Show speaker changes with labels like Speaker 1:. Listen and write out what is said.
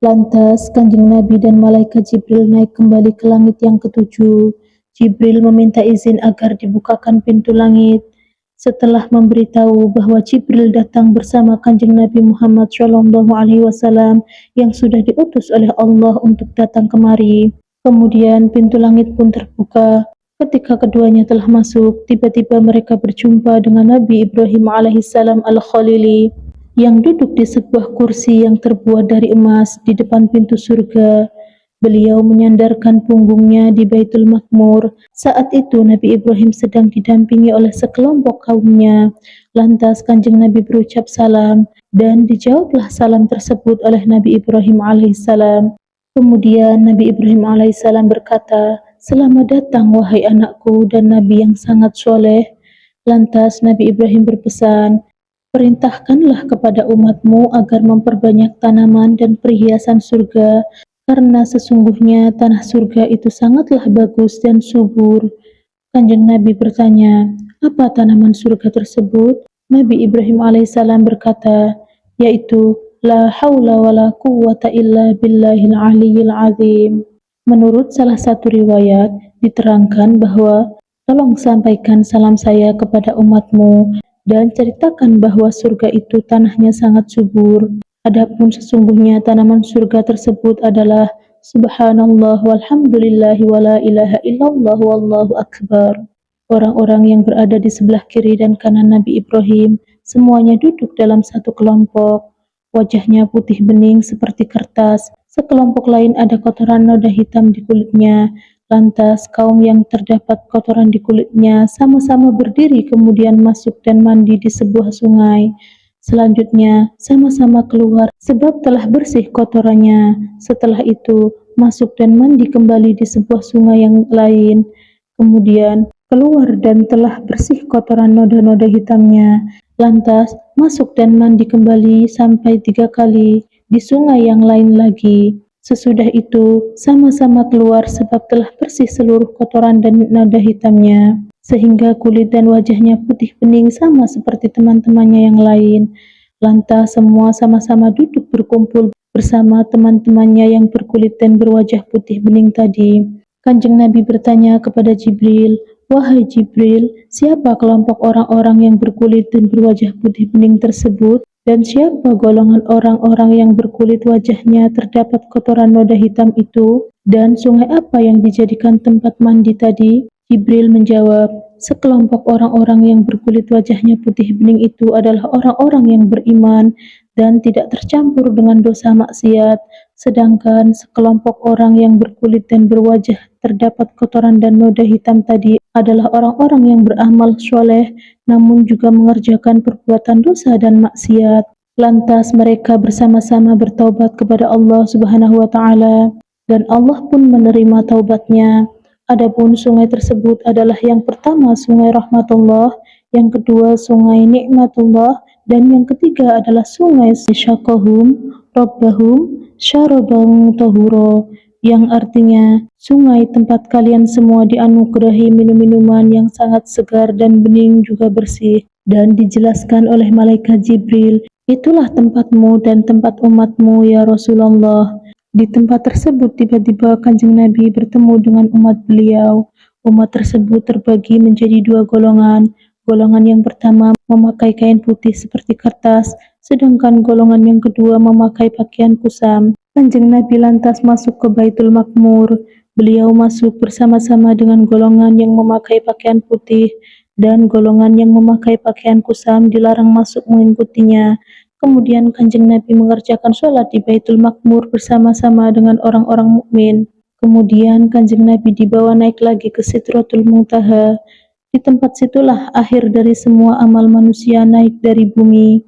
Speaker 1: Lantas Kanjeng Nabi dan Malaikat Jibril naik kembali ke langit yang ketujuh. Jibril meminta izin agar dibukakan pintu langit. Setelah memberitahu bahwa Jibril datang bersama Kanjeng Nabi Muhammad SAW yang sudah diutus oleh Allah untuk datang kemari. Kemudian pintu langit pun terbuka. Ketika keduanya telah masuk, tiba-tiba mereka berjumpa dengan Nabi Ibrahim alaihissalam al-Khalili yang duduk di sebuah kursi yang terbuat dari emas di depan pintu surga. Beliau menyandarkan punggungnya di Baitul Makmur. Saat itu Nabi Ibrahim sedang didampingi oleh sekelompok kaumnya. Lantas Kanjeng Nabi berucap salam, dan dijawablah salam tersebut oleh Nabi Ibrahim alaihissalam. Kemudian Nabi Ibrahim alaihissalam berkata, "Selamat datang wahai anakku dan Nabi yang sangat soleh." Lantas Nabi Ibrahim berpesan, "Perintahkanlah kepada umatmu agar memperbanyak tanaman dan perhiasan surga, karena sesungguhnya tanah surga itu sangatlah bagus dan subur." Kanjeng Nabi bertanya, "Apa tanaman surga tersebut?" Nabi Ibrahim alaihissalam berkata, yaitu La haula wa la quwwata illa billahil aliyyil azim. Menurut salah satu riwayat, diterangkan bahwa tolong sampaikan salam saya kepada umatmu dan ceritakan bahwa surga itu tanahnya sangat subur. Adapun sesungguhnya tanaman surga tersebut adalah Subhanallah walhamdulillahi wa la ilaha illallah wallahu akbar. Orang-orang yang berada di sebelah kiri dan kanan Nabi Ibrahim semuanya duduk dalam satu kelompok. Wajahnya putih bening seperti kertas. Sekelompok lain ada kotoran noda hitam di kulitnya. Lantas kaum yang terdapat kotoran di kulitnya sama-sama berdiri kemudian masuk dan mandi di sebuah sungai. Selanjutnya sama-sama keluar sebab telah bersih kotorannya. Setelah itu masuk dan mandi kembali di sebuah sungai yang lain. Kemudian keluar dan telah bersih kotoran noda-noda hitamnya. Lantas masuk dan mandi kembali sampai 3 kali di sungai yang lain lagi. Sesudah itu sama-sama keluar sebab telah bersih seluruh kotoran dan noda hitamnya, sehingga kulit dan wajahnya putih bening sama seperti teman-temannya yang lain. Lantas semua sama-sama duduk berkumpul bersama teman-temannya yang berkulit dan berwajah putih bening tadi. Kanjeng Nabi bertanya kepada Jibril, "Wahai Jibril, siapa kelompok orang-orang yang berkulit dan berwajah putih bening tersebut? Dan siapa golongan orang-orang yang berkulit wajahnya terdapat kotoran noda hitam itu? Dan sungai apa yang dijadikan tempat mandi tadi?" Jibril menjawab, "Sekelompok orang-orang yang berkulit wajahnya putih bening itu adalah orang-orang yang beriman dan tidak tercampur dengan dosa maksiat. Sedangkan sekelompok orang yang berkulit dan berwajah terdapat kotoran dan noda hitam tadi adalah orang-orang yang beramal soleh namun juga mengerjakan perbuatan dosa dan maksiat. Lantas mereka bersama-sama bertaubat kepada Allah Subhanahu wa Ta'ala, dan Allah pun menerima taubatnya. Adapun sungai tersebut adalah yang pertama sungai rahmatullah, yang kedua sungai nikmatullah, dan yang ketiga adalah sungai syaqahum rabbahum syaraban tahura, yang artinya sungai tempat kalian semua dianugerahi minum-minuman yang sangat segar dan bening juga bersih. Dan dijelaskan oleh malaikat Jibril, "Itulah tempatmu dan tempat umatmu ya Rasulullah." Di tempat tersebut tiba-tiba Kanjeng Nabi bertemu dengan umat beliau. Umat tersebut terbagi menjadi 2 golongan. Golongan yang pertama memakai kain putih seperti kertas, sedangkan golongan yang kedua memakai pakaian kusam. Kanjeng Nabi lantas masuk ke Baitul Makmur. Beliau masuk bersama-sama dengan golongan yang memakai pakaian putih, dan golongan yang memakai pakaian kusam dilarang masuk mengikutinya. Kemudian Kanjeng Nabi mengerjakan sholat di Baitul Makmur bersama-sama dengan orang-orang mukmin. Kemudian Kanjeng Nabi dibawa naik lagi ke Sidratul Muntaha. Di tempat situlah akhir dari semua amal manusia naik dari bumi.